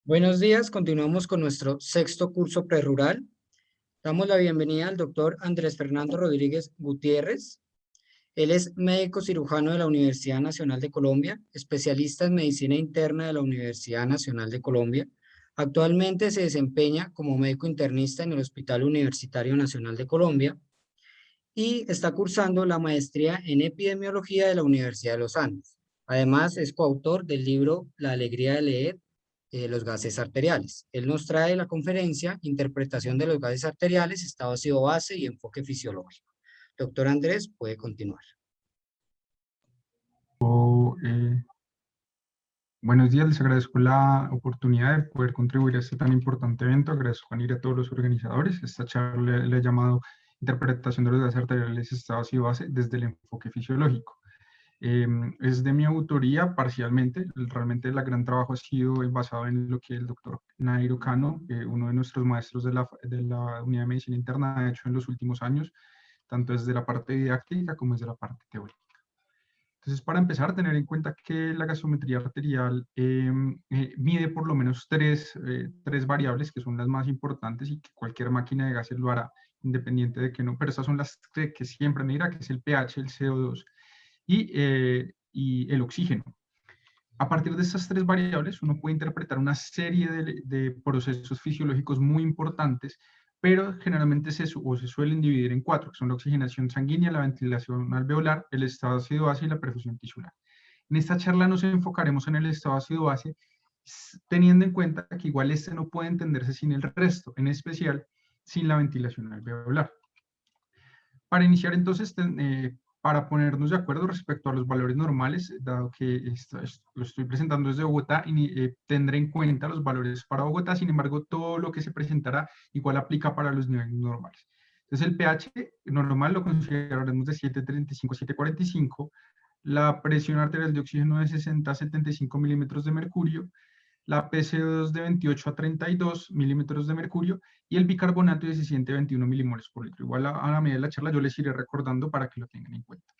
Buenos días, continuamos con nuestro sexto curso prerural. Damos la bienvenida al doctor Andrés Fernando Rodríguez Gutiérrez. Él es médico cirujano de la Universidad Nacional de Colombia, especialista en medicina interna de la Universidad Nacional de Colombia. Actualmente se desempeña como médico internista en el Hospital Universitario Nacional de Colombia y está cursando la maestría en epidemiología de la Universidad de los Andes. Además, es coautor del libro La alegría de leer, los gases arteriales. Él nos trae la conferencia Interpretación de los gases arteriales, estado ácido base y enfoque fisiológico. Doctor Andrés, puede continuar. Buenos días, les agradezco la oportunidad de poder contribuir a este tan importante evento. Agradezco a todos los organizadores. Esta charla le he llamado Interpretación de los gases arteriales, estado ácido base desde el enfoque fisiológico. Es de mi autoría parcialmente. Realmente el gran trabajo ha sido basado en lo que el doctor Nairo Cano, uno de nuestros maestros de la Unidad de Medicina Interna, ha hecho en los últimos años, tanto desde la parte didáctica como desde la parte teórica. Entonces, para empezar, tener en cuenta que la gasometría arterial mide por lo menos tres variables que son las más importantes y que cualquier máquina de gases lo hará, independiente de que no, pero estas son las que siempre medirá, que es el pH, el CO2 y el oxígeno. A partir de estas tres variables, uno puede interpretar una serie de procesos fisiológicos muy importantes, pero generalmente se suelen dividir en cuatro, que son la oxigenación sanguínea, la ventilación alveolar, el estado ácido base y la perfusión tisular. En esta charla nos enfocaremos en el estado ácido base, teniendo en cuenta que igual este no puede entenderse sin el resto, en especial sin la ventilación alveolar. Para iniciar entonces, para ponernos de acuerdo respecto a los valores normales, dado que lo estoy presentando desde Bogotá, tendré en cuenta los valores para Bogotá. Sin embargo, todo lo que se presentará igual aplica para los niveles normales. Entonces, el pH normal lo consideraremos de 735 a 745, la presión arterial de oxígeno de 60 a 75 milímetros de mercurio, la PCO2 de 28 a 32 milímetros de mercurio y el bicarbonato de 17 a 21 milimoles por litro. Igual a la medida de la charla yo les iré recordando para que lo tengan en cuenta.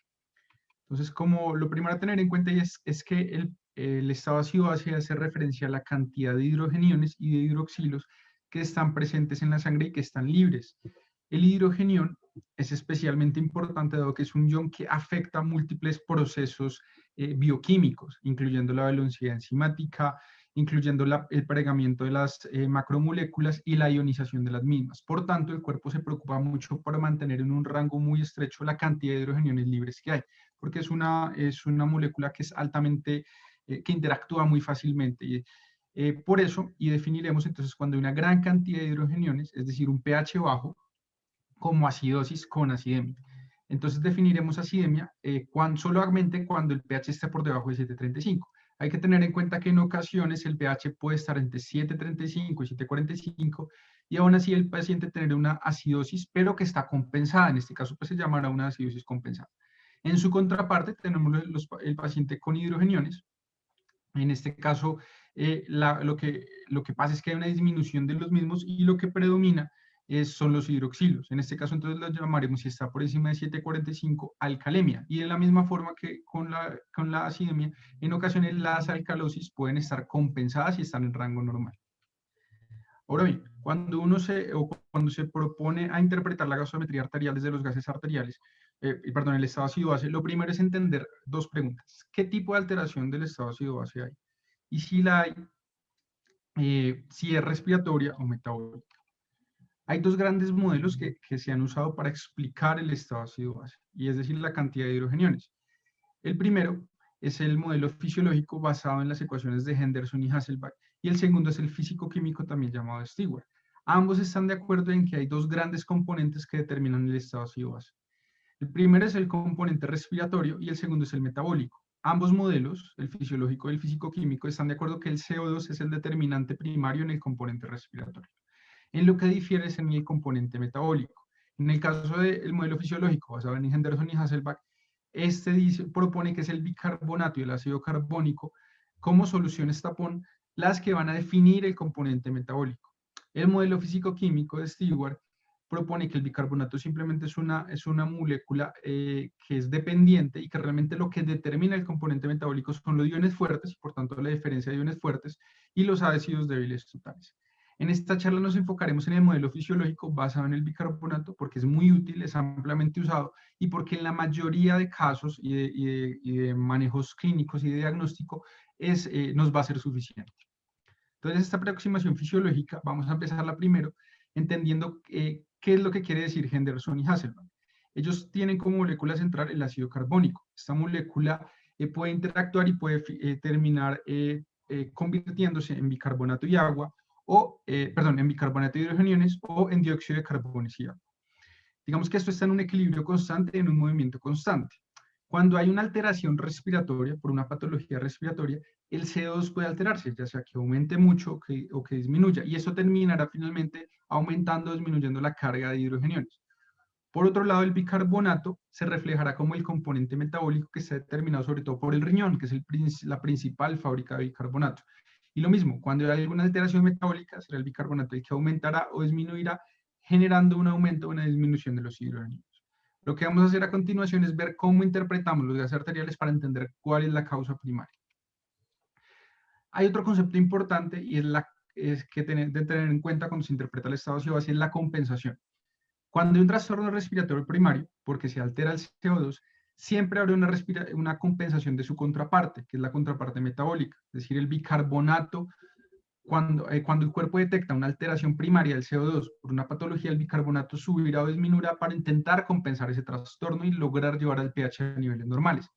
Entonces, como lo primero a tener en cuenta es que el estado ácido base hace referencia a la cantidad de hidrogeniones y de hidroxilos que están presentes en la sangre y que están libres. El hidrogenión es especialmente importante dado que es un ion que afecta múltiples procesos bioquímicos, incluyendo la velocidad enzimática, incluyendo el pregamiento de las macromoléculas y la ionización de las mismas. Por tanto, el cuerpo se preocupa mucho por mantener en un rango muy estrecho la cantidad de hidrogeniones libres que hay, porque es una molécula que es altamente, que interactúa muy fácilmente. Por eso, y definiremos entonces cuando hay una gran cantidad de hidrogeniones, es decir, un pH bajo, como acidosis con acidemia. Entonces definiremos acidemia solamente cuando el pH esté por debajo de 735. Hay que tener en cuenta que en ocasiones el pH puede estar entre 735 y 745 y aún así el paciente tener una acidosis, pero que está compensada. En este caso pues se llamará una acidosis compensada. En su contraparte tenemos el paciente con hidrogeniones. En este caso lo que pasa es que hay una disminución de los mismos y lo que predomina son los hidroxilos. En este caso, entonces, lo llamaremos, si está por encima de 745, alcalemia. Y de la misma forma que con la acidemia, en ocasiones las alcalosis pueden estar compensadas y están en rango normal. Ahora bien, cuando se propone a interpretar la gasometría arterial desde los gases arteriales, el estado ácido base, lo primero es entender dos preguntas. ¿Qué tipo de alteración del estado ácido base hay? Y si la hay, si es respiratoria o metabólica. Hay dos grandes modelos que se han usado para explicar el estado ácido base, y es decir, la cantidad de hidrogeniones. El primero es el modelo fisiológico basado en las ecuaciones de Henderson y Hasselbalch, y el segundo es el físico-químico también llamado Stewart. Ambos están de acuerdo en que hay dos grandes componentes que determinan el estado ácido base. El primero es el componente respiratorio y el segundo es el metabólico. Ambos modelos, el fisiológico y el físico-químico, están de acuerdo que el CO2 es el determinante primario en el componente respiratorio. En lo que difiere es en el componente metabólico. En el caso del modelo fisiológico, basado en Henderson y Hasselbalch, propone que es el bicarbonato y el ácido carbónico como soluciones tapón las que van a definir el componente metabólico. El modelo físico-químico de Stewart propone que el bicarbonato simplemente es una molécula que es dependiente y que realmente lo que determina el componente metabólico son los iones fuertes, y por tanto la diferencia de iones fuertes, y los ácidos débiles totales. En esta charla nos enfocaremos en el modelo fisiológico basado en el bicarbonato porque es muy útil, es ampliamente usado y porque en la mayoría de casos y de manejos clínicos y de diagnóstico nos va a ser suficiente. Entonces, esta aproximación fisiológica, vamos a empezarla primero entendiendo qué es lo que quiere decir Henderson y Hasselbalch. Ellos tienen como molécula central el ácido carbónico. Esta molécula puede interactuar y puede terminar convirtiéndose en bicarbonato y agua, en bicarbonato y hidrogeniones o en dióxido de carbono y agua. Digamos que esto está en un equilibrio constante, en un movimiento constante. Cuando hay una alteración respiratoria, por una patología respiratoria, el CO2 puede alterarse, ya sea que aumente mucho o que disminuya, y eso terminará finalmente aumentando o disminuyendo la carga de hidrogeniones. Por otro lado, el bicarbonato se reflejará como el componente metabólico que está determinado sobre todo por el riñón, que es la principal fábrica de bicarbonato. Y lo mismo, cuando hay alguna alteración metabólica, será el bicarbonato el que aumentará o disminuirá, generando un aumento o una disminución de los hidrogeníos. Lo que vamos a hacer a continuación es ver cómo interpretamos los gases arteriales para entender cuál es la causa primaria. Hay otro concepto importante y es que de tener en cuenta cuando se interpreta el estado ácido base, es la compensación. Cuando hay un trastorno respiratorio primario, porque se altera el CO2, siempre habrá una compensación de su contraparte, que es la contraparte metabólica, es decir, el bicarbonato. Cuando el cuerpo detecta una alteración primaria del CO2 por una patología, el bicarbonato subirá o disminuirá para intentar compensar ese trastorno y lograr llevar al pH a niveles normales.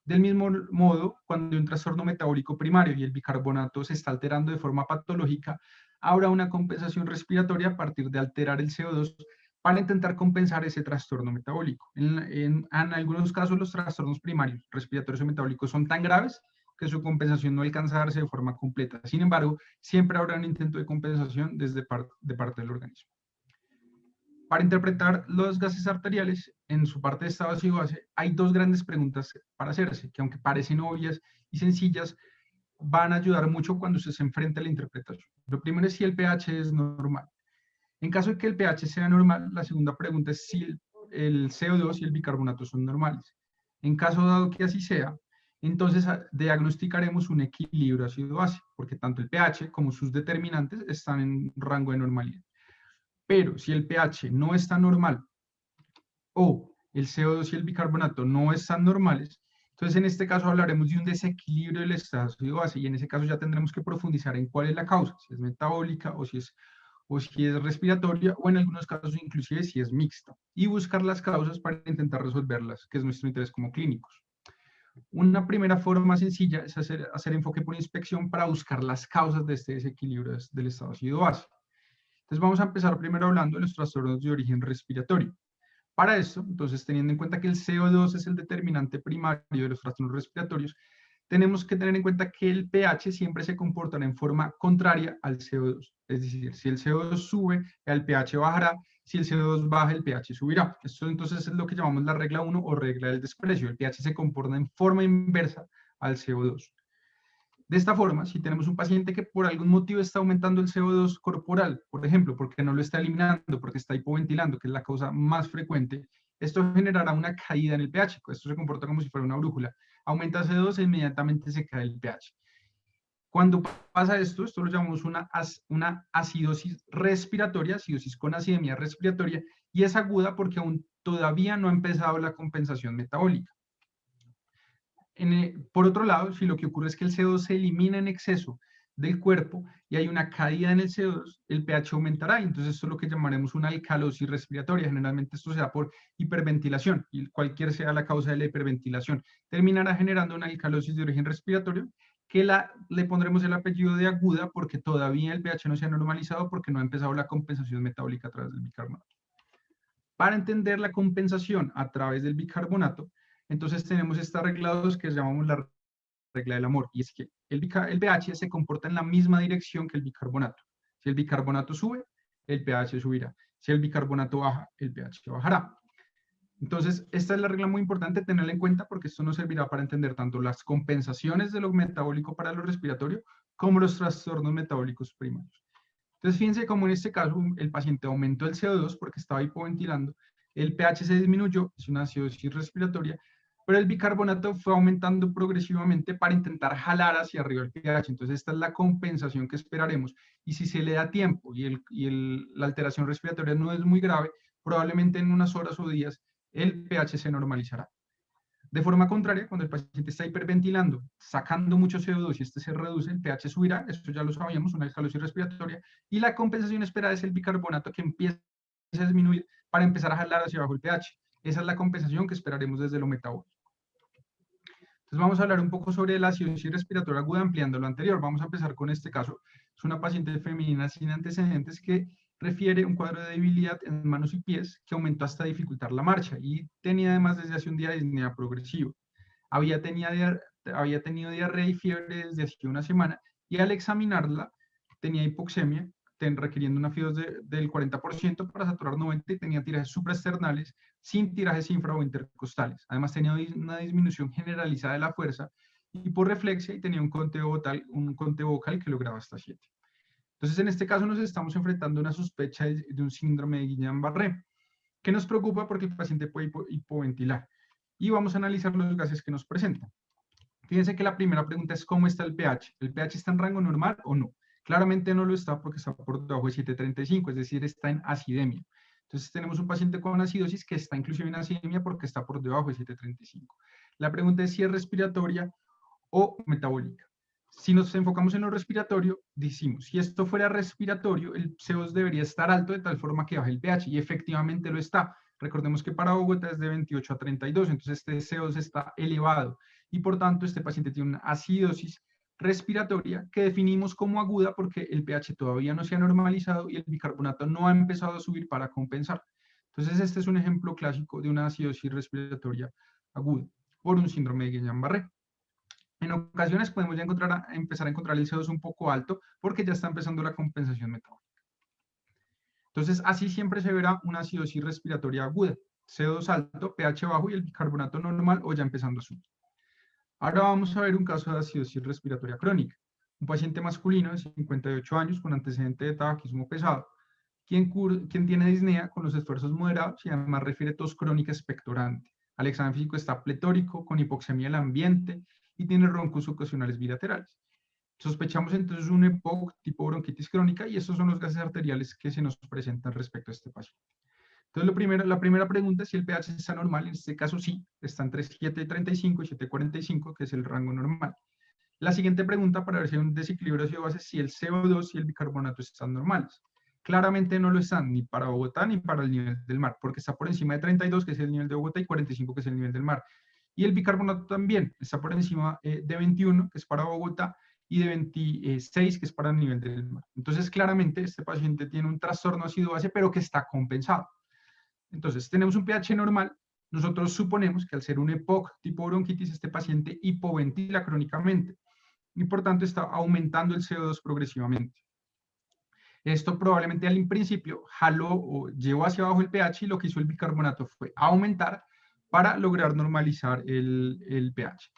Del mismo modo, cuando hay un trastorno metabólico primario y el bicarbonato se está alterando de forma patológica, habrá una compensación respiratoria a partir de alterar el CO2 para intentar compensar ese trastorno metabólico. En algunos casos, los trastornos primarios respiratorios o metabólicos son tan graves que su compensación no alcanza a darse de forma completa. Sin embargo, siempre habrá un intento de compensación de parte del organismo. Para interpretar los gases arteriales, en su parte de estado ácido base, hay dos grandes preguntas para hacerse, que aunque parecen obvias y sencillas, van a ayudar mucho cuando se enfrenta a la interpretación. Lo primero es si el pH es normal. En caso de que el pH sea normal, la segunda pregunta es si el CO2 y el bicarbonato son normales. En caso dado que así sea, entonces diagnosticaremos un equilibrio ácido-base, porque tanto el pH como sus determinantes están en rango de normalidad. Pero si el pH no está normal o el CO2 y el bicarbonato no están normales, entonces en este caso hablaremos de un desequilibrio del estado ácido-base y en ese caso ya tendremos que profundizar en cuál es la causa, si es metabólica o si es respiratoria, o en algunos casos inclusive si es mixta, y buscar las causas para intentar resolverlas, que es nuestro interés como clínicos. Una primera forma sencilla es hacer enfoque por inspección para buscar las causas de este desequilibrio del estado ácido-base. Entonces vamos a empezar primero hablando de los trastornos de origen respiratorio. Para esto, entonces, teniendo en cuenta que el CO2 es el determinante primario de los trastornos respiratorios, tenemos que tener en cuenta que el pH siempre se comportará en forma contraria al CO2. Es decir, si el CO2 sube, el pH bajará. Si el CO2 baja, el pH subirá. Esto entonces es lo que llamamos la regla 1 o regla del desprecio. El pH se comporta en forma inversa al CO2. De esta forma, si tenemos un paciente que por algún motivo está aumentando el CO2 corporal, por ejemplo, porque no lo está eliminando, porque está hipoventilando, que es la causa más frecuente, esto generará una caída en el pH. Esto se comporta como si fuera una brújula. Aumenta CO2 e inmediatamente se cae el pH. Cuando pasa esto lo llamamos una acidosis respiratoria, acidosis con acidemia respiratoria, y es aguda porque aún todavía no ha empezado la compensación metabólica. Por otro lado, si lo que ocurre es que el CO2 se elimina en exceso del cuerpo y hay una caída en el CO2, el pH aumentará, y entonces esto es lo que llamaremos una alcalosis respiratoria. Generalmente esto se da por hiperventilación, y cualquier sea la causa de la hiperventilación, terminará generando una alcalosis de origen respiratorio que le pondremos el apellido de aguda porque todavía el pH no se ha normalizado porque no ha empezado la compensación metabólica a través del bicarbonato. Para entender la compensación a través del bicarbonato, entonces tenemos esta regla 2 que llamamos la regla del amor, y es que el pH se comporta en la misma dirección que el bicarbonato. Si el bicarbonato sube, el pH subirá. Si el bicarbonato baja, el pH bajará. Entonces, esta es la regla muy importante tenerla en cuenta porque esto nos servirá para entender tanto las compensaciones de lo metabólico para lo respiratorio como los trastornos metabólicos primarios. Entonces, fíjense cómo en este caso el paciente aumentó el CO2 porque estaba hipoventilando, el pH se disminuyó, es una acidosis respiratoria, pero el bicarbonato fue aumentando progresivamente para intentar jalar hacia arriba el pH. Entonces, esta es la compensación que esperaremos. Y si se le da tiempo y la alteración respiratoria no es muy grave, probablemente en unas horas o días el pH se normalizará. De forma contraria, cuando el paciente está hiperventilando, sacando mucho CO2 y este se reduce, el pH subirá, esto ya lo sabíamos, una escalosis respiratoria, y la compensación esperada es el bicarbonato que empieza a disminuir para empezar a jalar hacia abajo el pH. Esa es la compensación que esperaremos desde lo metabólico. Entonces vamos a hablar un poco sobre la acidosis respiratoria aguda ampliando lo anterior. Vamos a empezar con este caso. Es una paciente femenina sin antecedentes que refiere un cuadro de debilidad en manos y pies que aumentó hasta dificultar la marcha y tenía además desde hace un día disnea progresiva. Había tenido diarrea y fiebre desde hace una semana y al examinarla tenía hipoxemia, requiriendo una FIO2 del 40% para saturar 90 y tenía tirajes supraesternales sin tirajes infra o intercostales. Además tenía una disminución generalizada de la fuerza, hiporreflexia y tenía un conteo vocal que lograba hasta 7. Entonces, en este caso nos estamos enfrentando a una sospecha de un síndrome de Guillain-Barré, que nos preocupa porque el paciente puede hipoventilar. Y vamos a analizar los gases que nos presentan. Fíjense que la primera pregunta es ¿cómo está el pH? ¿El pH está en rango normal o no? Claramente no lo está porque está por debajo de 7.35, es decir, está en acidemia. Entonces tenemos un paciente con acidosis que está inclusive en acidemia porque está por debajo de 7.35. La pregunta es si es respiratoria o metabólica. Si nos enfocamos en lo respiratorio, decimos, si esto fuera respiratorio, el CO2 debería estar alto de tal forma que baje el pH, y efectivamente lo está. Recordemos que para Bogotá es de 28 a 32, entonces este CO2 está elevado, y por tanto este paciente tiene una acidosis respiratoria que definimos como aguda porque el pH todavía no se ha normalizado y el bicarbonato no ha empezado a subir para compensar. Entonces este es un ejemplo clásico de una acidosis respiratoria aguda por un síndrome de Guillain-Barré. En ocasiones podemos ya empezar a encontrar el CO2 un poco alto porque ya está empezando la compensación metabólica. Entonces, así siempre se verá una acidosis respiratoria aguda, CO2 alto, pH bajo y el bicarbonato normal o ya empezando a subir. Ahora vamos a ver un caso de acidosis respiratoria crónica. Un paciente masculino de 58 años con antecedente de tabaquismo pesado, quien tiene disnea con los esfuerzos moderados y además refiere tos crónica expectorante. Al examen físico está pletórico, con hipoxemia del ambiente y tiene roncos ocasionales bilaterales. Sospechamos entonces un EPOC tipo bronquitis crónica y estos son los gases arteriales que se nos presentan respecto a este paciente. Entonces, la primera pregunta es si el pH está normal. En este caso sí, está entre 7.35 y 7.45, que es el rango normal. La siguiente pregunta para ver si hay un desequilibrio ácido-base, si el CO2 y el bicarbonato están normales. Claramente no lo están ni para Bogotá ni para el nivel del mar, porque está por encima de 32, que es el nivel de Bogotá, y 45, que es el nivel del mar. Y el bicarbonato también está por encima de 21, que es para Bogotá, y de 26, que es para el nivel del mar. Entonces, claramente, este paciente tiene un trastorno ácido-base, pero que está compensado. Entonces, tenemos un pH normal. Nosotros suponemos que al ser un EPOC tipo bronquitis, este paciente hipoventila crónicamente y por tanto está aumentando el CO2 progresivamente. Esto probablemente al principio jaló o llevó hacia abajo el pH y lo que hizo el bicarbonato fue aumentar para lograr normalizar el pH.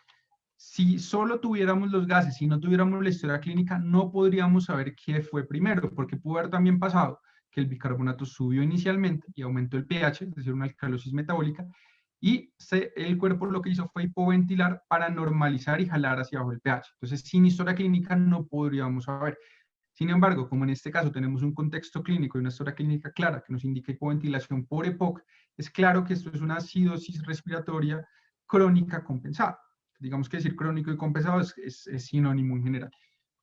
Si solo tuviéramos los gases y no tuviéramos la historia clínica, no podríamos saber qué fue primero, porque pudo haber también pasado que el bicarbonato subió inicialmente y aumentó el pH, es decir, una alcalosis metabólica, y el cuerpo lo que hizo fue hipoventilar para normalizar y jalar hacia abajo el pH. Entonces, sin historia clínica no podríamos saber. Sin embargo, como en este caso tenemos un contexto clínico y una historia clínica clara que nos indica hipoventilación por EPOC, es claro que esto es una acidosis respiratoria crónica compensada. Digamos que decir crónico y compensado es sinónimo en general.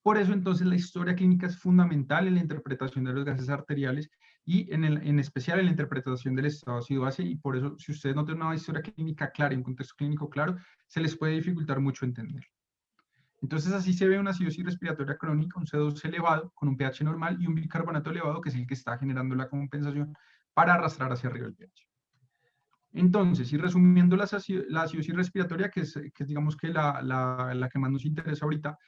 Por eso entonces la historia clínica es fundamental en la interpretación de los gases arteriales y en especial en la interpretación del estado ácido-base, y por eso si ustedes no tienen una historia clínica clara y un contexto clínico claro, se les puede dificultar mucho entender. Entonces así se ve una acidosis respiratoria crónica, un CO2 elevado con un pH normal y un bicarbonato elevado que es el que está generando la compensación para arrastrar hacia arriba el pH. Entonces, y resumiendo la acidosis respiratoria, que es digamos que la que más nos interesa ahorita,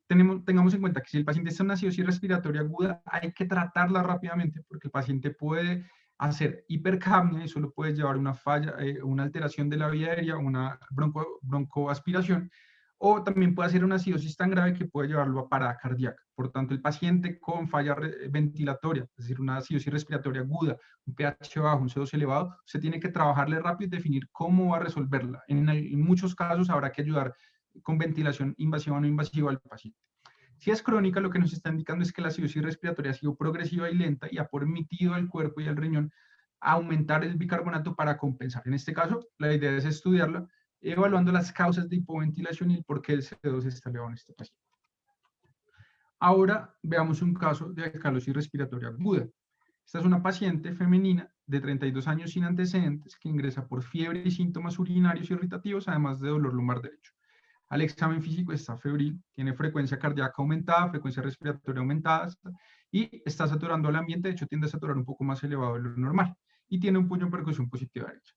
tengamos en cuenta que si el paciente está en una acidosis respiratoria aguda, hay que tratarla rápidamente porque el paciente puede hacer hipercapnia y solo puede llevar una falla, una alteración de la vía aérea, una broncoaspiración, o también puede ser una acidosis tan grave que puede llevarlo a parada cardíaca. Por tanto, el paciente con falla ventilatoria, es decir, una acidosis respiratoria aguda, un pH bajo, un CO2 elevado, se tiene que trabajarle rápido y definir cómo va a resolverla. En muchos casos habrá que ayudar con ventilación invasiva o no invasiva al paciente. Si es crónica, lo que nos está indicando es que la acidosis respiratoria ha sido progresiva y lenta y ha permitido al cuerpo y al riñón aumentar el bicarbonato para compensar. En este caso, la idea es estudiarla evaluando las causas de hipoventilación y el por qué el CO2 está elevado en este paciente. Ahora veamos un caso de alcalosis respiratoria aguda. Esta es una paciente femenina de 32 años sin antecedentes que ingresa por fiebre y síntomas urinarios irritativos, además de dolor lumbar derecho. Al examen físico está febril, tiene frecuencia cardíaca aumentada, frecuencia respiratoria aumentada y está saturando el ambiente, de hecho tiende a saturar un poco más elevado de lo normal y tiene un puño de percusión positiva derecha.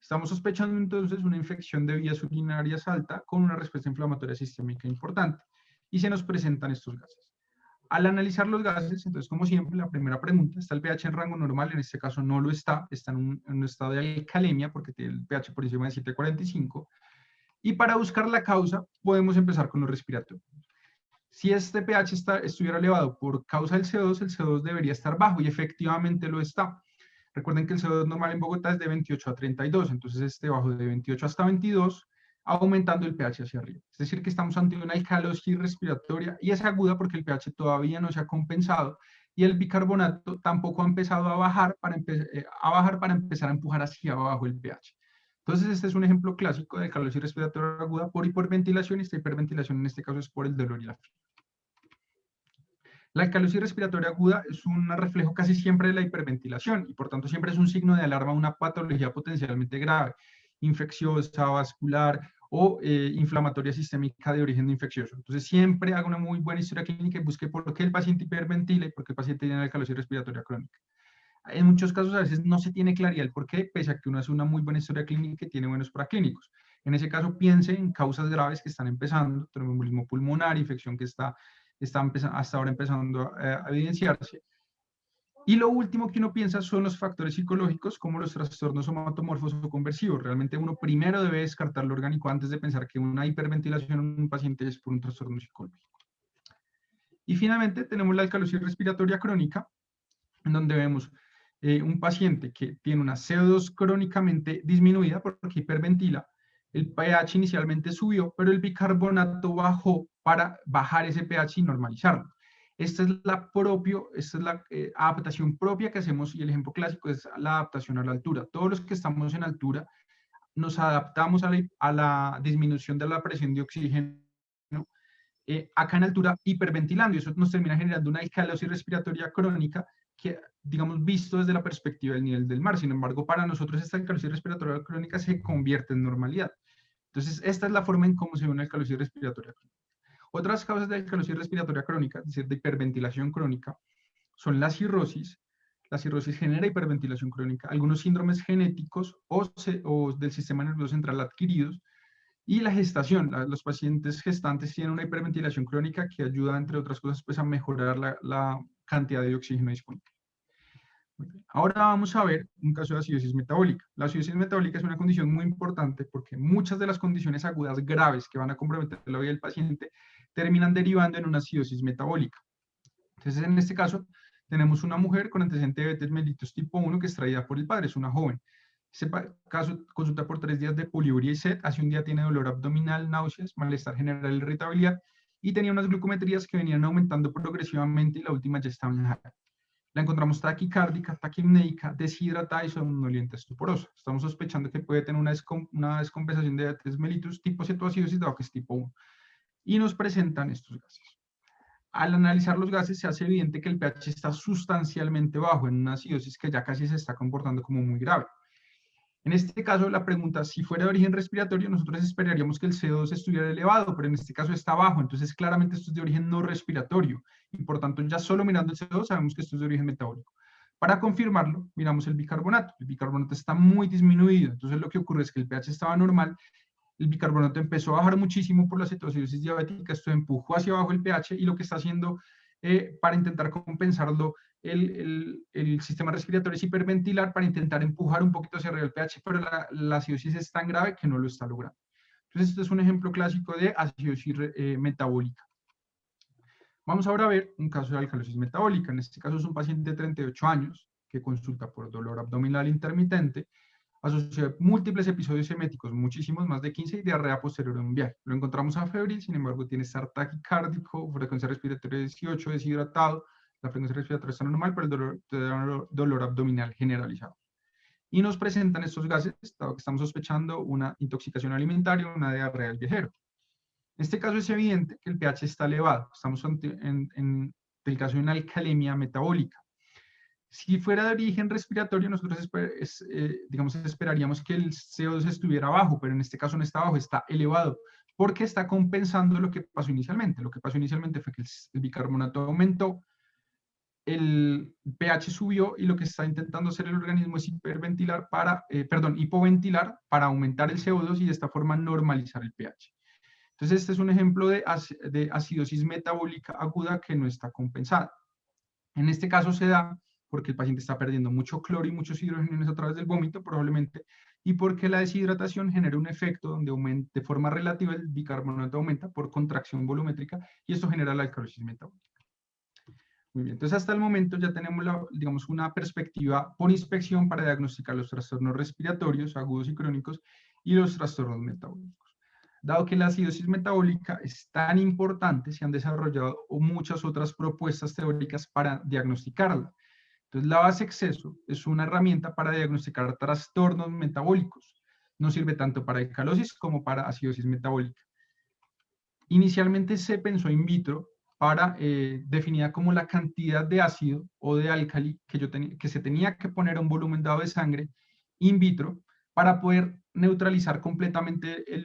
Estamos sospechando entonces una infección de vías urinarias alta con una respuesta inflamatoria sistémica importante y se nos presentan estos gases. Al analizar los gases, entonces como siempre, la primera pregunta, ¿está el pH en rango normal? En este caso no lo está en un estado de alcalemia porque tiene el pH por encima de 7,45. Y para buscar la causa, podemos empezar con lo respiratorio. Si este pH estuviera elevado por causa del CO2, el CO2 debería estar bajo y efectivamente lo está. Recuerden que el CO2 normal en Bogotá es de 28 a 32, entonces este bajo de 28 hasta 22, aumentando el pH hacia arriba. Es decir, que estamos ante una alcalosis respiratoria y es aguda porque el pH todavía no se ha compensado y el bicarbonato tampoco ha empezado a bajar para empezar a empujar hacia abajo el pH. Entonces, este es un ejemplo clásico de alcalosis respiratoria aguda por hiperventilación, y esta hiperventilación en este caso es por el dolor y la fiebre. La alcalosis respiratoria aguda es un reflejo casi siempre de la hiperventilación y por tanto siempre es un signo de alarma a una patología potencialmente grave, infecciosa, vascular o inflamatoria sistémica de origen infeccioso. Entonces siempre haga una muy buena historia clínica y busque por qué el paciente hiperventila y por qué el paciente tiene alcalosis respiratoria crónica. En muchos casos a veces no se tiene claridad el por qué, pese a que uno hace una muy buena historia clínica y tiene buenos paraclínicos. En ese caso piense en causas graves que están empezando, tromboembolismo pulmonar, infección que está hasta ahora empezando a evidenciarse. Y lo último que uno piensa son los factores psicológicos como los trastornos somatomorfos o conversivos. Realmente uno primero debe descartar lo orgánico antes de pensar que una hiperventilación en un paciente es por un trastorno psicológico. Y finalmente tenemos la alcalosis respiratoria crónica, en donde vemos un paciente que tiene una CO2 crónicamente disminuida porque hiperventila, el pH inicialmente subió, pero el bicarbonato bajó para bajar ese pH y normalizarlo. Esta es la adaptación propia que hacemos y el ejemplo clásico es la adaptación a la altura. Todos los que estamos en altura nos adaptamos a la disminución de la presión de oxígeno acá en altura hiperventilando y eso nos termina generando una alcalosis respiratoria crónica que, digamos, visto desde la perspectiva del nivel del mar. Sin embargo, para nosotros esta alcalosis respiratoria crónica se convierte en normalidad. Entonces, esta es la forma en cómo se ve una alcalosis respiratoria crónica. Otras causas de alcalosis respiratoria crónica, es decir, de hiperventilación crónica, son la cirrosis. La cirrosis genera hiperventilación crónica, algunos síndromes genéticos o del sistema nervioso central adquiridos, y la gestación. Los pacientes gestantes tienen una hiperventilación crónica que ayuda, entre otras cosas, pues, a mejorar la cantidad de oxígeno disponible. Ahora vamos a ver un caso de acidosis metabólica. La acidosis metabólica es una condición muy importante porque muchas de las condiciones agudas graves que van a comprometer la vida del paciente terminan derivando en una acidosis metabólica. Entonces, en este caso, tenemos una mujer con antecedente de diabetes mellitus tipo 1 que es traída por el padre, es una joven. Este caso consulta por 3 días de poliuria y sed, hace un día tiene dolor abdominal, náuseas, malestar general, irritabilidad, y tenía unas glucometrías que venían aumentando progresivamente y la última ya estaba en alta. La encontramos taquicárdica, taquipnéica, deshidratada y somnolienta estuporosa. Estamos sospechando que puede tener una descompensación de diabetes mellitus tipo cetoacidosis, dado que es tipo 1. Y nos presentan estos gases. Al analizar los gases se hace evidente que el pH está sustancialmente bajo en una acidosis que ya casi se está comportando como muy grave. En este caso, la pregunta, si fuera de origen respiratorio, nosotros esperaríamos que el CO2 estuviera elevado, pero en este caso está bajo, entonces claramente esto es de origen no respiratorio, y por tanto ya solo mirando el CO2 sabemos que esto es de origen metabólico. Para confirmarlo, miramos el bicarbonato está muy disminuido, entonces lo que ocurre es que el pH estaba normal, el bicarbonato empezó a bajar muchísimo por la cetoacidosis diabética, esto empujó hacia abajo el pH y lo que está haciendo para intentar compensarlo el sistema respiratorio es hiperventilar para intentar empujar un poquito hacia arriba el pH, pero la acidosis es tan grave que no lo está logrando. Entonces, este es un ejemplo clásico de acidosis metabólica. Vamos ahora a ver un caso de alcalosis metabólica. En este caso es un paciente de 38 años que consulta por dolor abdominal intermitente, asociado a múltiples episodios eméticos, muchísimos, más de 15, y diarrea posterior umbilical. Lo encontramos afebril, sin embargo tiene SAR taquicárdico, frecuencia respiratoria 18, deshidratado, la frecuencia respiratoria está normal, pero el dolor abdominal generalizado. Y nos presentan estos gases, dado que estamos sospechando una intoxicación alimentaria, una diarrea del viajero. En este caso es evidente que el pH está elevado. Estamos en el caso de una alcalemia metabólica. Si fuera de origen respiratorio, nosotros digamos, esperaríamos que el CO2 estuviera bajo, pero en este caso no está bajo, está elevado, porque está compensando lo que pasó inicialmente. Lo que pasó inicialmente fue que el bicarbonato aumentó, el pH subió, y lo que está intentando hacer el organismo es hipoventilar para aumentar el CO2 y de esta forma normalizar el pH. Entonces, este es un ejemplo de acidosis metabólica aguda que no está compensada. En este caso se da porque el paciente está perdiendo mucho cloro y muchos hidrogenos a través del vómito, probablemente, y porque la deshidratación genera un efecto donde de forma relativa el bicarbonato aumenta por contracción volumétrica, y esto genera la alcalosis metabólica. Muy bien, entonces hasta el momento ya tenemos, digamos, una perspectiva por inspección para diagnosticar los trastornos respiratorios agudos y crónicos y los trastornos metabólicos. Dado que la acidosis metabólica es tan importante, se han desarrollado muchas otras propuestas teóricas para diagnosticarla. Entonces, la base exceso es una herramienta para diagnosticar trastornos metabólicos. No sirve tanto para alcalosis como para acidosis metabólica. Inicialmente se pensó in vitro para definida como la cantidad de ácido o de álcali que se tenía que poner a un volumen dado de sangre in vitro para poder neutralizar completamente el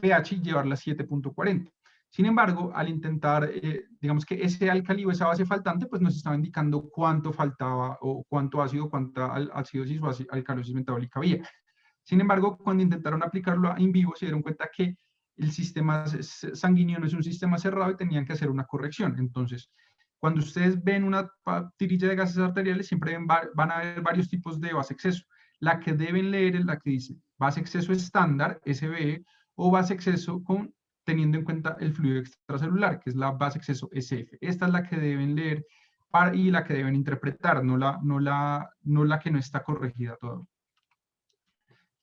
pH y llevarla a 7.40. Sin embargo, al intentar, digamos que ese álcali o esa base faltante, pues nos estaba indicando cuánto faltaba o cuánto ácido, cuánta acidosis o alcalosis metabólica había. Sin embargo, cuando intentaron aplicarlo in vivo, se dieron cuenta que el sistema sanguíneo no es un sistema cerrado y tenían que hacer una corrección. Entonces, cuando ustedes ven una tirilla de gases arteriales, siempre van a ver varios tipos de base exceso. La que deben leer es la que dice base exceso estándar, SBE, o base exceso teniendo en cuenta el fluido extracelular, que es la base exceso SF. Esta es la que deben leer y la que deben interpretar, no la que no está corregida todavía.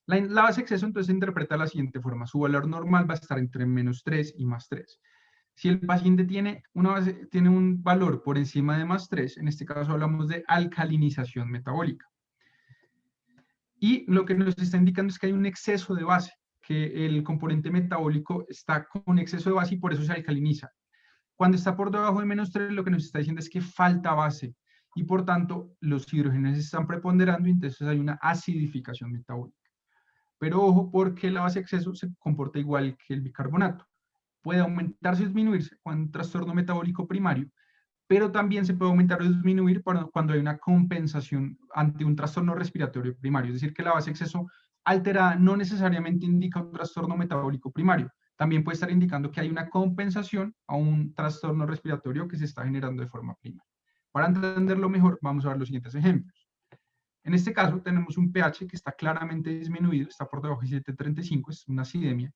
La base exceso entonces se interpreta de la siguiente forma. Su valor normal va a estar entre -3 y +3. Si el paciente tiene un valor por encima de +3, en este caso hablamos de alcalinización metabólica. Y lo que nos está indicando es que hay un exceso de base, que el componente metabólico está con exceso de base y por eso se alcaliniza. Cuando está por debajo de -3, lo que nos está diciendo es que falta base y por tanto los hidrógenos están preponderando y entonces hay una acidificación metabólica. Pero ojo, porque la base exceso se comporta igual que el bicarbonato. Puede aumentarse o disminuirse con un trastorno metabólico primario, pero también se puede aumentar o disminuir cuando hay una compensación ante un trastorno respiratorio primario. Es decir, que la base exceso alterada no necesariamente indica un trastorno metabólico primario. También puede estar indicando que hay una compensación a un trastorno respiratorio que se está generando de forma primaria. Para entenderlo mejor, vamos a ver los siguientes ejemplos. En este caso tenemos un pH que está claramente disminuido, está por debajo de 7.35, es una acidemia.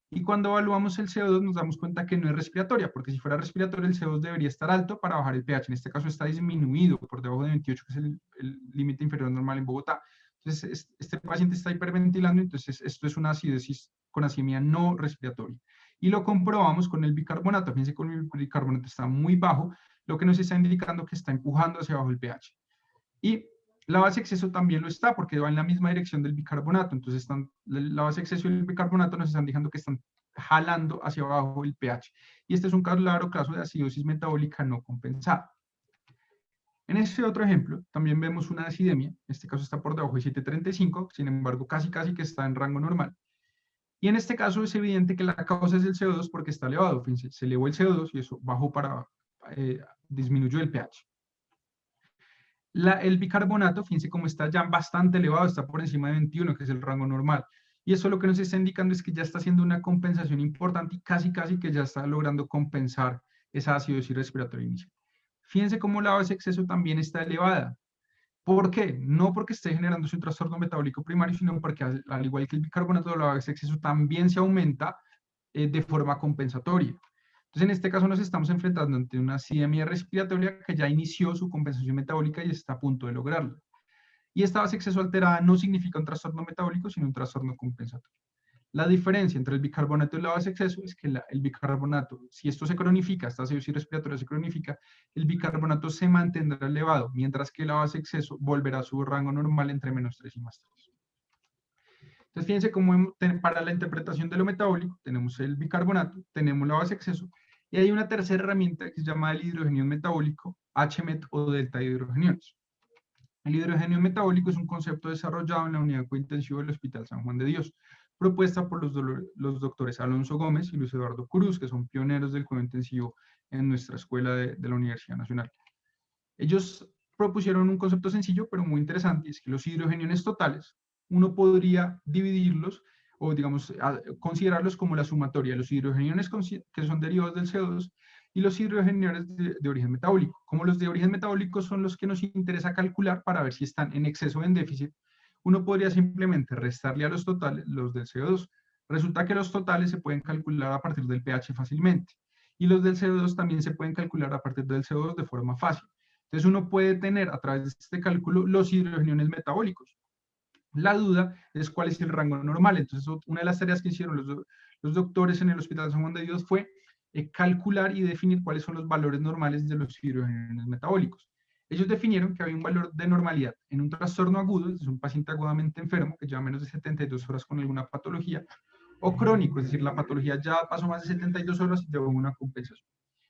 Y cuando evaluamos el CO2 nos damos cuenta que no es respiratoria, porque si fuera respiratoria el CO2 debería estar alto para bajar el pH. En este caso está disminuido por debajo de 28, que es el límite inferior normal en Bogotá. Entonces este paciente está hiperventilando, entonces esto es una acidosis con acidemia no respiratoria. Y lo comprobamos con el bicarbonato. Fíjense que el bicarbonato está muy bajo, lo que nos está indicando que está empujando hacia abajo el pH. Y la base exceso también lo está, porque va en la misma dirección del bicarbonato. Entonces, la base exceso y el bicarbonato nos están diciendo que están jalando hacia abajo el pH. Y este es un claro caso de acidosis metabólica no compensada. En este otro ejemplo, también vemos una acidemia. En este caso está por debajo de 7.35, sin embargo, casi que está en rango normal. Y en este caso es evidente que la causa es el CO2 porque está elevado. Fíjense, se elevó el CO2 y eso bajó disminuyó el pH. El bicarbonato, fíjense cómo está ya bastante elevado, está por encima de 21, que es el rango normal. Y eso lo que nos está indicando es que ya está haciendo una compensación importante y casi que ya está logrando compensar esa acidosis respiratoria inicial. Fíjense cómo la base exceso también está elevada. ¿Por qué? No porque esté generándose un trastorno metabólico primario, sino porque al igual que el bicarbonato de lavaje exceso también se aumenta de forma compensatoria. Entonces, en este caso nos estamos enfrentando ante una acidemia respiratoria que ya inició su compensación metabólica y está a punto de lograrlo. Y esta base exceso alterada no significa un trastorno metabólico, sino un trastorno compensatorio. La diferencia entre el bicarbonato y la base exceso es que el bicarbonato, si esto se cronifica, esta acidosis respiratoria se cronifica, el bicarbonato se mantendrá elevado, mientras que la base exceso volverá a su rango normal entre -3 y +3. Entonces, fíjense cómo para la interpretación de lo metabólico tenemos el bicarbonato, tenemos la base exceso, y hay una tercera herramienta que se llama el hidrogenión metabólico, HMET o delta hidrogeniones. El hidrogenión metabólico es un concepto desarrollado en la unidad cointensivo del Hospital San Juan de Dios, propuesta por los doctores Alonso Gómez y Luis Eduardo Cruz, que son pioneros del cuidado intensivo en nuestra escuela de la Universidad Nacional. Ellos propusieron un concepto sencillo, pero muy interesante, y es que los hidrogeniones totales, uno podría dividirlos o, digamos, considerarlos como la sumatoria de los hidrogeniones que son derivados del CO2 y los hidrogeniones de origen metabólico. Como los de origen metabólico son los que nos interesa calcular para ver si están en exceso o en déficit, uno podría simplemente restarle a los totales los del CO2. Resulta que los totales se pueden calcular a partir del pH fácilmente, y los del CO2 también se pueden calcular a partir del CO2 de forma fácil. Entonces uno puede tener a través de este cálculo los hidrogeniones metabólicos. La duda es cuál es el rango normal. Entonces una de las tareas que hicieron los doctores en el Hospital San Juan de Dios fue calcular y definir cuáles son los valores normales de los hidrogeniones metabólicos. Ellos definieron que había un valor de normalidad en un trastorno agudo, es un paciente agudamente enfermo que lleva menos de 72 horas con alguna patología, o crónico, es decir, la patología ya pasó más de 72 horas y llevó una compensación.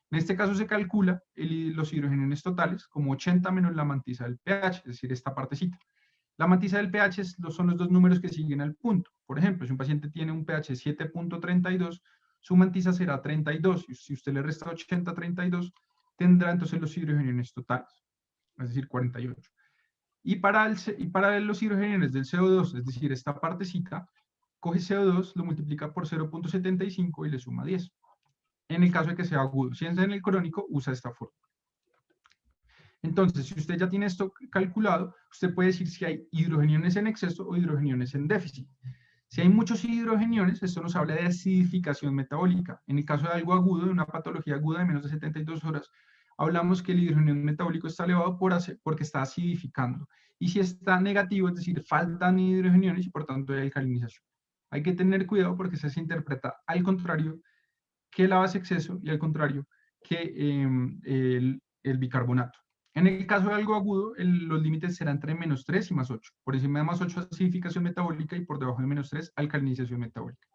En este caso se calcula los hidrogeniones totales como 80 menos la mantisa del pH, es decir, esta partecita. La mantisa del pH son los dos números que siguen al punto. Por ejemplo, si un paciente tiene un pH 7.32, su mantisa será 32. Y si usted le resta 80 a 32, tendrá entonces los hidrogeniones totales, es decir, 48. Y para los hidrogeniones del CO2, es decir, esta partecita, coge CO2, lo multiplica por 0.75 y le suma 10. En el caso de que sea agudo. Si es en el crónico, usa esta forma. Entonces, si usted ya tiene esto calculado, usted puede decir si hay hidrogeniones en exceso o hidrogeniones en déficit. Si hay muchos hidrogeniones, esto nos habla de acidificación metabólica. En el caso de algo agudo, de una patología aguda de menos de 72 horas, hablamos que el hidrogenión metabólico está elevado porque está acidificando. Y si está negativo, es decir, faltan hidrogeniones y por tanto hay alcalinización. Hay que tener cuidado porque se interpreta al contrario que la base exceso y al contrario que el bicarbonato. En el caso de algo agudo, los límites serán entre -3 y +8. Por encima de +8, acidificación metabólica, y por debajo de -3, alcalinización metabólica.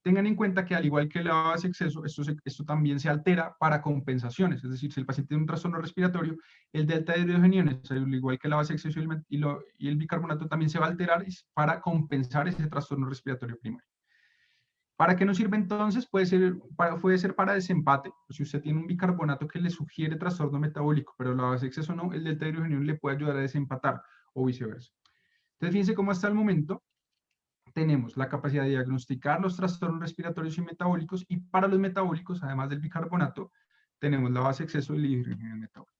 Tengan en cuenta que al igual que la base exceso, esto también se altera para compensaciones. Es decir, si el paciente tiene un trastorno respiratorio, el delta de hidrogeniones, al igual que la base exceso y el bicarbonato, también se va a alterar para compensar ese trastorno respiratorio primario. ¿Para qué nos sirve entonces? Puede ser para desempate. Si usted tiene un bicarbonato que le sugiere trastorno metabólico, pero la base exceso no, el delta hidrogenión le puede ayudar a desempatar o viceversa. Entonces, fíjense cómo hasta el momento tenemos la capacidad de diagnosticar los trastornos respiratorios y metabólicos, y para los metabólicos, además del bicarbonato, tenemos la base exceso y el hidrogenión metabólico.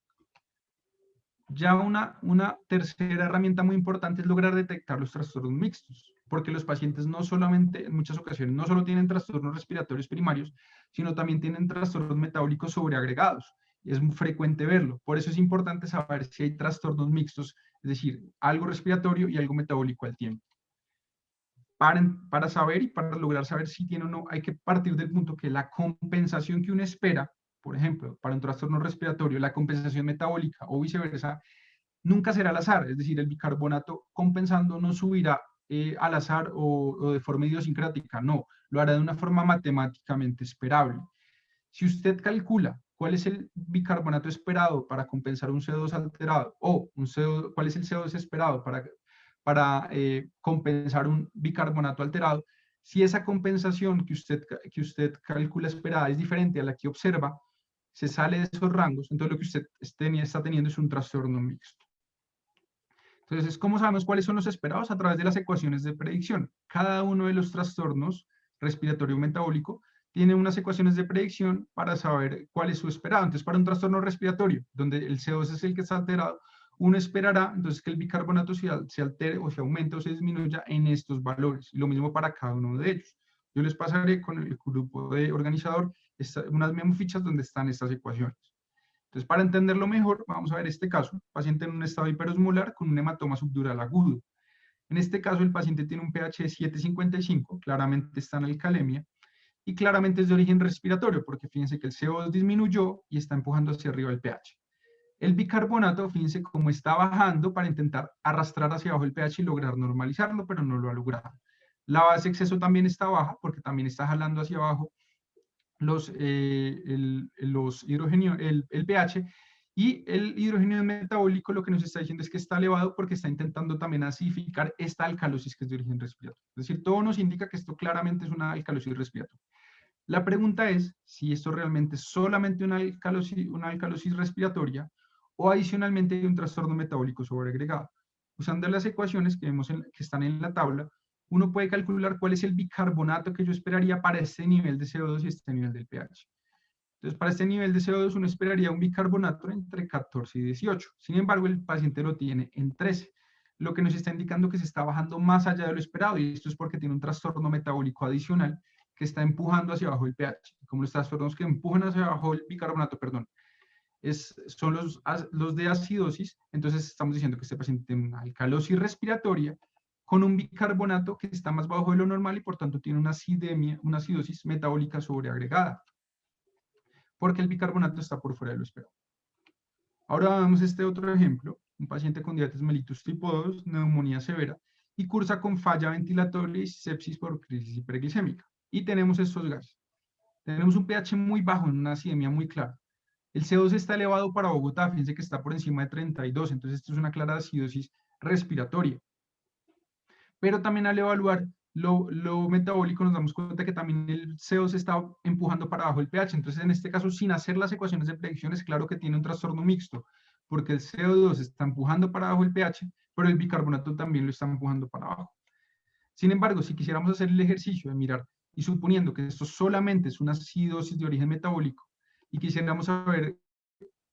Ya una tercera herramienta muy importante es lograr detectar los trastornos mixtos, porque los pacientes no solamente, en muchas ocasiones, no solo tienen trastornos respiratorios primarios, sino también tienen trastornos metabólicos sobreagregados. Es muy frecuente verlo. Por eso es importante saber si hay trastornos mixtos, es decir, algo respiratorio y algo metabólico al tiempo. Para saber y para lograr saber si tiene o no, hay que partir del punto que la compensación que uno espera, por ejemplo, para un trastorno respiratorio, la compensación metabólica o viceversa, nunca será al azar. Es decir, el bicarbonato compensando no subirá al azar o de forma idiosincrática, no, lo hará de una forma matemáticamente esperable. Si usted calcula cuál es el bicarbonato esperado para compensar un CO2 alterado o cuál es el CO2 esperado para compensar un bicarbonato alterado, si esa compensación que usted calcula esperada es diferente a la que observa, se sale de esos rangos, entonces lo que usted está teniendo es un trastorno mixto. Entonces, ¿cómo sabemos cuáles son los esperados? A través de las ecuaciones de predicción. Cada uno de los trastornos respiratorio metabólico tiene unas ecuaciones de predicción para saber cuál es su esperado. Entonces, para un trastorno respiratorio, donde el CO2 es el que está alterado, uno esperará entonces que el bicarbonato se altere o se aumente o se disminuya en estos valores. Y lo mismo para cada uno de ellos. Yo les pasaré con el grupo de organizador unas memofichas donde están estas ecuaciones. Entonces, para entenderlo mejor, vamos a ver este caso. Paciente en un estado hiperosmolar con un hematoma subdural agudo. En este caso, el paciente tiene un pH de 7,55, claramente está en alcalemia, y claramente es de origen respiratorio, porque fíjense que el CO2 disminuyó y está empujando hacia arriba el pH. El bicarbonato, fíjense cómo está bajando para intentar arrastrar hacia abajo el pH y lograr normalizarlo, pero no lo ha logrado. La base de exceso también está baja, porque también está jalando hacia abajo el pH, y el hidrógeno metabólico lo que nos está diciendo es que está elevado porque está intentando también acidificar esta alcalosis que es de origen respiratorio. Es decir, todo nos indica que esto claramente es una alcalosis respiratoria. La pregunta es si esto realmente es solamente una alcalosis respiratoria o adicionalmente hay un trastorno metabólico sobreagregado. Usando las ecuaciones que vemos que están en la tabla, uno puede calcular cuál es el bicarbonato que yo esperaría para este nivel de CO2 y este nivel del pH. Entonces, para este nivel de CO2 uno esperaría un bicarbonato entre 14 y 18. Sin embargo, el paciente lo tiene en 13, lo que nos está indicando que se está bajando más allá de lo esperado, y esto es porque tiene un trastorno metabólico adicional que está empujando hacia abajo el pH. Como los trastornos que empujan hacia abajo el bicarbonato, perdón, son los de acidosis, entonces estamos diciendo que este paciente tiene una alcalosis respiratoria con un bicarbonato que está más bajo de lo normal y por tanto tiene una acidemia, una acidosis metabólica sobreagregada, porque el bicarbonato está por fuera de lo esperado. Ahora vemos este otro ejemplo, un paciente con diabetes mellitus tipo 2, neumonía severa, y cursa con falla ventilatoria y sepsis por crisis hiperglicémica. Y tenemos estos gases. Tenemos un pH muy bajo en una acidemia muy clara. El CO2 está elevado para Bogotá, fíjense que está por encima de 32, entonces esto es una clara acidosis respiratoria. Pero también al evaluar lo metabólico nos damos cuenta que también el CO2 está empujando para abajo el pH, entonces en este caso sin hacer las ecuaciones de predicción es claro que tiene un trastorno mixto, porque el CO2 está empujando para abajo el pH, pero el bicarbonato también lo está empujando para abajo. Sin embargo, si quisiéramos hacer el ejercicio de mirar, y suponiendo que esto solamente es una acidosis de origen metabólico, y quisiéramos saber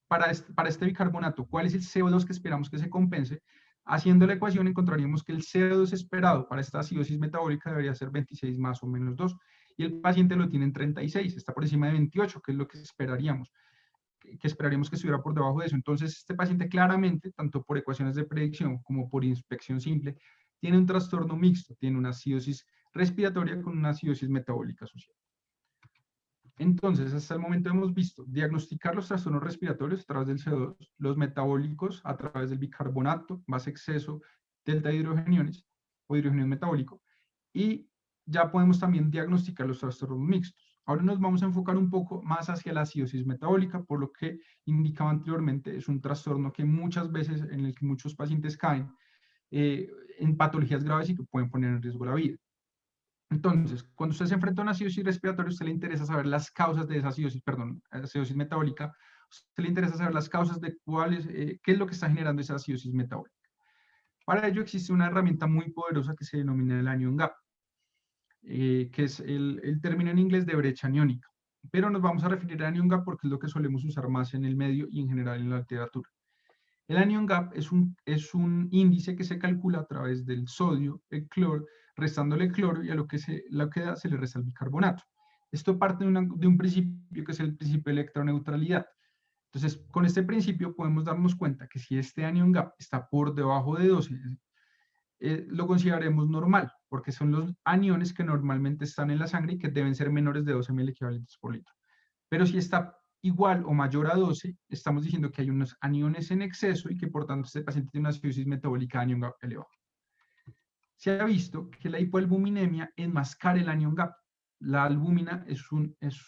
para este bicarbonato cuál es el CO2 que esperamos que se compense, haciendo la ecuación encontraríamos que el CO2 esperado para esta acidosis metabólica debería ser 26 más o menos 2, y el paciente lo tiene en 36, está por encima de 28, que es lo que esperaríamos que estuviera por debajo de eso. Entonces, este paciente claramente, tanto por ecuaciones de predicción como por inspección simple, tiene un trastorno mixto, tiene una acidosis respiratoria con una acidosis metabólica asociada. Entonces, hasta el momento hemos visto diagnosticar los trastornos respiratorios a través del CO2, los metabólicos a través del bicarbonato, base exceso, delta hidrogeniones o hidrogenio metabólico, y ya podemos también diagnosticar los trastornos mixtos. Ahora nos vamos a enfocar un poco más hacia la acidosis metabólica, por lo que indicaba anteriormente, es un trastorno que muchas veces, en el que muchos pacientes caen en patologías graves y que pueden poner en riesgo la vida. Entonces, cuando usted se enfrenta a una acidosis respiratoria, a usted le interesa saber las causas de esa acidosis, perdón, acidosis metabólica, a usted le interesa saber las causas de qué es lo que está generando esa acidosis metabólica. Para ello existe una herramienta muy poderosa que se denomina el anion gap, que es el término en inglés de brecha aniónica. Pero nos vamos a referir a anion gap porque es lo que solemos usar más en el medio y en general en la literatura. El anion gap es un índice que se calcula a través del sodio, el cloro, restándole cloro, y a lo que da se le resta el bicarbonato. Esto parte de un principio que es el principio de electroneutralidad. Entonces, con este principio podemos darnos cuenta que si este anion gap está por debajo de 12, lo consideraremos normal, porque son los aniones que normalmente están en la sangre y que deben ser menores de 12 mil equivalentes por litro. Pero si está igual o mayor a 12, estamos diciendo que hay unos aniones en exceso y que por tanto este paciente tiene una acidosis metabólica anion gap elevado. Se ha visto que la hipoalbuminemia enmascara el anion gap. La albúmina es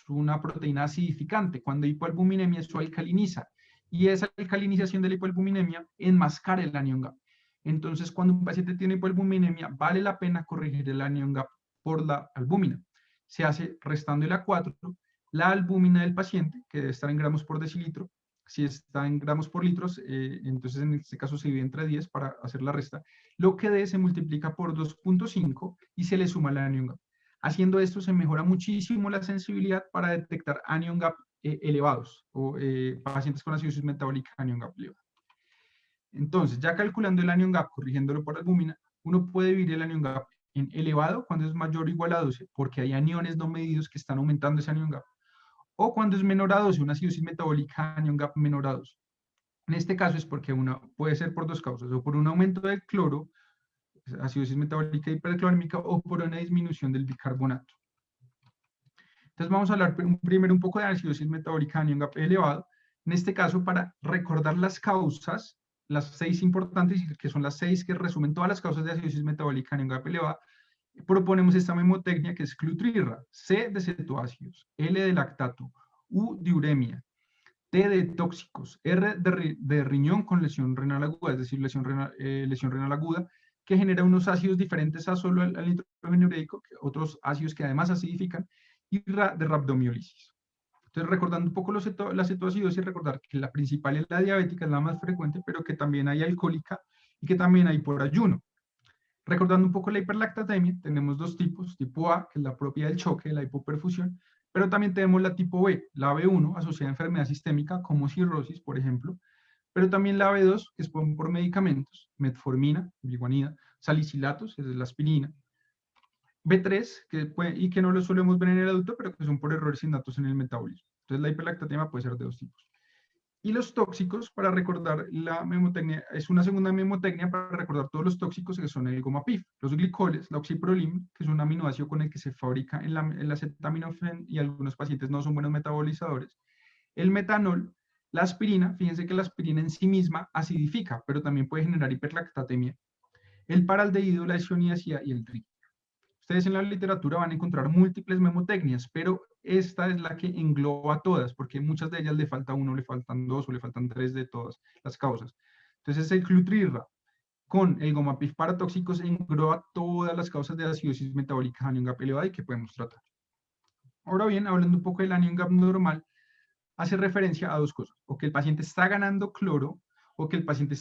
una proteína acidificante. Cuando hay hipoalbuminemia, eso alcaliniza. Y esa alcalinización de la hipoalbuminemia enmascara el anion gap. Entonces, cuando un paciente tiene hipoalbuminemia, vale la pena corregir el anion gap por la albúmina. Se hace restándole a 4 la albúmina del paciente, que debe estar en gramos por decilitro. Si está en gramos por litros, entonces en este caso se divide entre 10 para hacer la resta. Lo que dé se multiplica por 2.5 y se le suma la anion gap. Haciendo esto se mejora muchísimo la sensibilidad para detectar anion gap elevados o pacientes con acidosis metabólica anion gap elevada. Entonces, ya calculando el anion gap, corrigiéndolo por albúmina, uno puede dividir el anion gap en elevado cuando es mayor o igual a 12, porque hay aniones no medidos que están aumentando ese anion gap, o cuando es menor a 12, una acidosis metabólica anion gap menor a 12. En este caso es porque puede ser por dos causas, o por un aumento del cloro, acidosis metabólica hiperclorémica, o por una disminución del bicarbonato. Entonces vamos a hablar primero un poco de acidosis metabólica anion gap elevado. En este caso, para recordar las causas, las 6 importantes, que son las 6 que resumen todas las causas de acidosis metabólica anion gap elevada, proponemos esta memotecnia que es clotrirra, C de cetoácidos, L de lactato, U de uremia, T de tóxicos, R de riñón con lesión renal aguda, es decir, lesión renal aguda, que genera unos ácidos diferentes a solo al nitrógeno ureico, otros ácidos que además acidifican, y RA de rhabdomiólisis. Entonces, recordando un poco la cetoacidosis, recordar que la principal es la diabética, es la más frecuente, pero que también hay alcohólica y que también hay por ayuno. Recordando un poco la hiperlactatemia, tenemos dos tipos, tipo A, que es la propia del choque, la hipoperfusión, pero también tenemos la tipo B, la B1, asociada a enfermedad sistémica como cirrosis, por ejemplo, pero también la B2, que es por medicamentos, metformina, liguanida, salicilatos, que es la aspirina, B3, y que no lo solemos ver en el adulto, pero que son por errores innatos en el metabolismo. Entonces la hiperlactatemia puede ser de dos tipos. Y los tóxicos, para recordar la memotecnia, es una segunda memotecnia para recordar todos los tóxicos que son el goma-PIF, los glicoles, la oxiprolina, que es un aminoácido con el que se fabrica en la acetaminofén y algunos pacientes no son buenos metabolizadores, el metanol, la aspirina, fíjense que la aspirina en sí misma acidifica, pero también puede generar hiperlactatemia, el paraldehído, la isoniazida y el tri. Ustedes en la literatura van a encontrar múltiples memotecnias, pero esta es la que engloba todas, porque muchas de ellas le falta uno, le faltan dos o le faltan tres de todas las causas. Entonces el clotrirra con el goma-PIF paratóxicos engloba todas las causas de acidosis metabólica anion gap elevada y que podemos tratar. Ahora bien, hablando un poco del anion gap normal, hace referencia a dos cosas, o que el paciente está ganando cloro, o que el paciente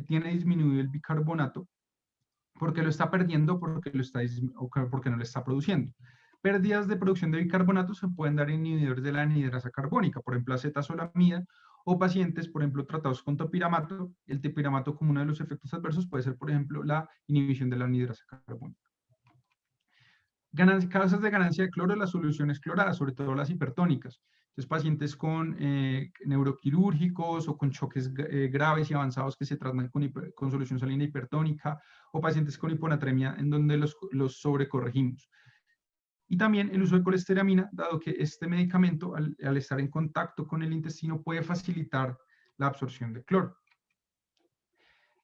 tiene disminuido el bicarbonato, porque lo está perdiendo, porque no lo está produciendo. Pérdidas de producción de bicarbonato se pueden dar en inhibidores de la anhidrasa carbónica, por ejemplo, acetazolamida, o pacientes, por ejemplo, tratados con topiramato. El topiramato, como uno de los efectos adversos, puede ser, por ejemplo, la inhibición de la anhidrasa carbónica. Causas de ganancia de cloro, las soluciones cloradas, sobre todo las hipertónicas. Entonces, pacientes con neuroquirúrgicos o con choques graves y avanzados que se tratan con solución salina hipertónica, o pacientes con hiponatremia en donde los sobrecorregimos. Y también el uso de colesteramina, dado que este medicamento, al estar en contacto con el intestino, puede facilitar la absorción de cloro.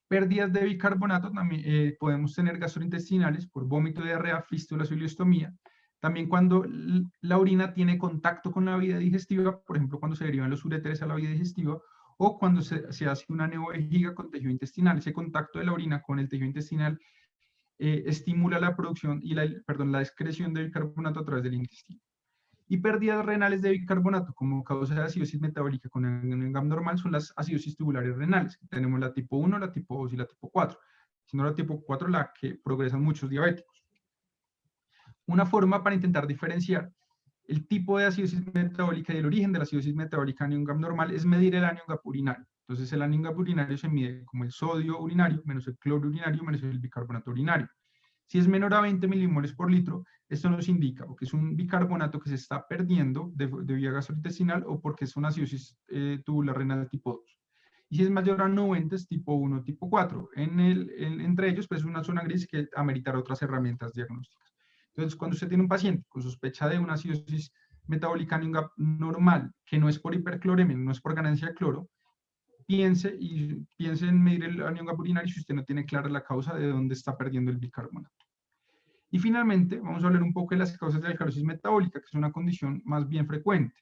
Pérdidas de bicarbonato, también podemos tener gastrointestinales por vómito, diarrea, fístulas o ileostomía. También cuando la orina tiene contacto con la vía digestiva, por ejemplo, cuando se derivan los uréteres a la vía digestiva, o cuando se hace una neovejiga con tejido intestinal. Ese contacto de la orina con el tejido intestinal estimula la producción y la excreción de bicarbonato a través del intestino. Y pérdidas renales de bicarbonato como causa de acidosis metabólica con anion gap normal son las acidosis tubulares renales. Tenemos la tipo 1, la tipo 2 y la tipo 4. Siendo la tipo 4 la que progresan muchos diabéticos. Una forma para intentar diferenciar el tipo de acidosis metabólica y el origen de la acidosis metabólica anion gap normal es medir el anion gap urinario. Entonces el anion gap urinario se mide como el sodio urinario menos el cloro urinario menos el bicarbonato urinario. Si es menor a 20 milimoles por litro, esto nos indica o que es un bicarbonato que se está perdiendo de vía gastrointestinal o porque es una acidosis tubular renal tipo 2. Y si es mayor a 90 es tipo 1, tipo 4. Entre ellos, pues es una zona gris que ameritará otras herramientas diagnósticas. Entonces, cuando usted tiene un paciente con sospecha de una acidosis metabólica anion gap normal, que no es por hipercloremia, no es por ganancia de cloro, piense en medir el anion gap urinario si usted no tiene clara la causa de dónde está perdiendo el bicarbonato. Y finalmente, vamos a hablar un poco de las causas de la alcalosis metabólica, que es una condición más bien frecuente.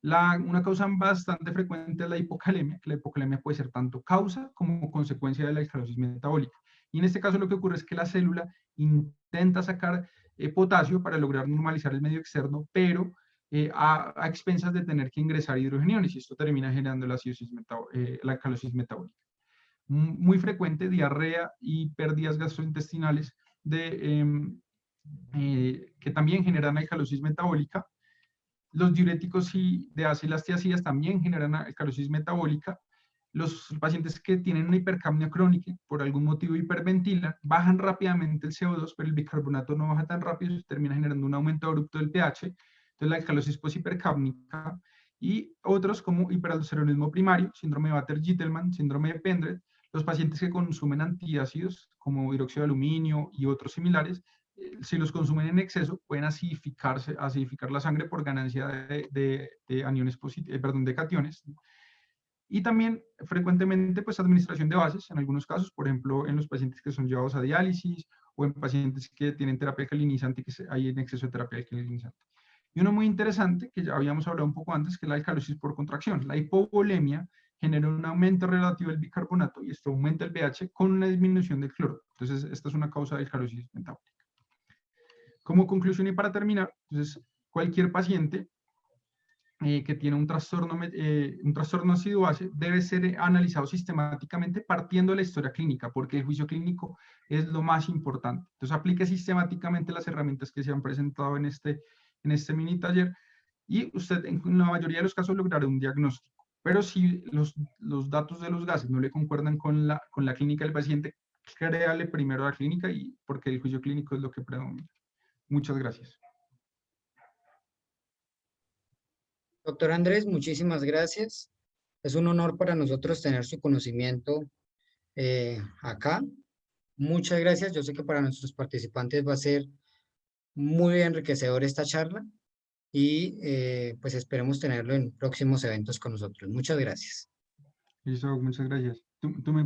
Una causa bastante frecuente es la hipocalemia, que la hipocalemia puede ser tanto causa como consecuencia de la alcalosis metabólica. Y en este caso lo que ocurre es que la célula intenta sacar potasio para lograr normalizar el medio externo, pero a expensas de tener que ingresar hidrogeniones, y esto termina generando la alcalosis metabólica. Muy frecuente, diarrea y pérdidas gastrointestinales que también generan alcalosis metabólica. Los diuréticos de ácidas tiacidas también generan alcalosis metabólica. los pacientes que tienen una hipercapnia crónica, por algún motivo hiperventilan, bajan rápidamente el CO2, pero el bicarbonato no baja tan rápido, se termina generando un aumento abrupto del pH, entonces la alcalosis poshipercápnica, y otros como hiperaldosteronismo primario, síndrome de Vater-Gitelman, síndrome de Pendred, los pacientes que consumen antiácidos como hidróxido de aluminio y otros similares, si los consumen en exceso, pueden acidificar la sangre por ganancia de aniones perdón, de cationes. Y también frecuentemente pues administración de bases, en algunos casos, por ejemplo, en los pacientes que son llevados a diálisis o en pacientes que tienen terapia alcalinizante, que hay en exceso de terapia alcalinizante. Y uno muy interesante, que ya habíamos hablado un poco antes, que es la alcalosis por contracción. La hipovolemia genera un aumento relativo del bicarbonato y esto aumenta el pH con una disminución del cloro. Entonces, esta es una causa de alcalosis metabólica. Como conclusión y para terminar, entonces, cualquier paciente que tiene un trastorno ácido-base debe ser analizado sistemáticamente partiendo de la historia clínica, porque el juicio clínico es lo más importante. Entonces, aplique sistemáticamente las herramientas que se han presentado en este mini taller y usted en la mayoría de los casos logrará un diagnóstico. Pero si los datos de los gases no le concuerdan con la clínica del paciente, créale primero a la clínica y porque el juicio clínico es lo que predomina. Muchas gracias. Doctor Andrés, muchísimas gracias. Es un honor para nosotros tener su conocimiento acá. Muchas gracias. Yo sé que para nuestros participantes va a ser muy enriquecedor esta charla y pues esperemos tenerlo en próximos eventos con nosotros. Muchas gracias. Listo, muchas gracias. Tú me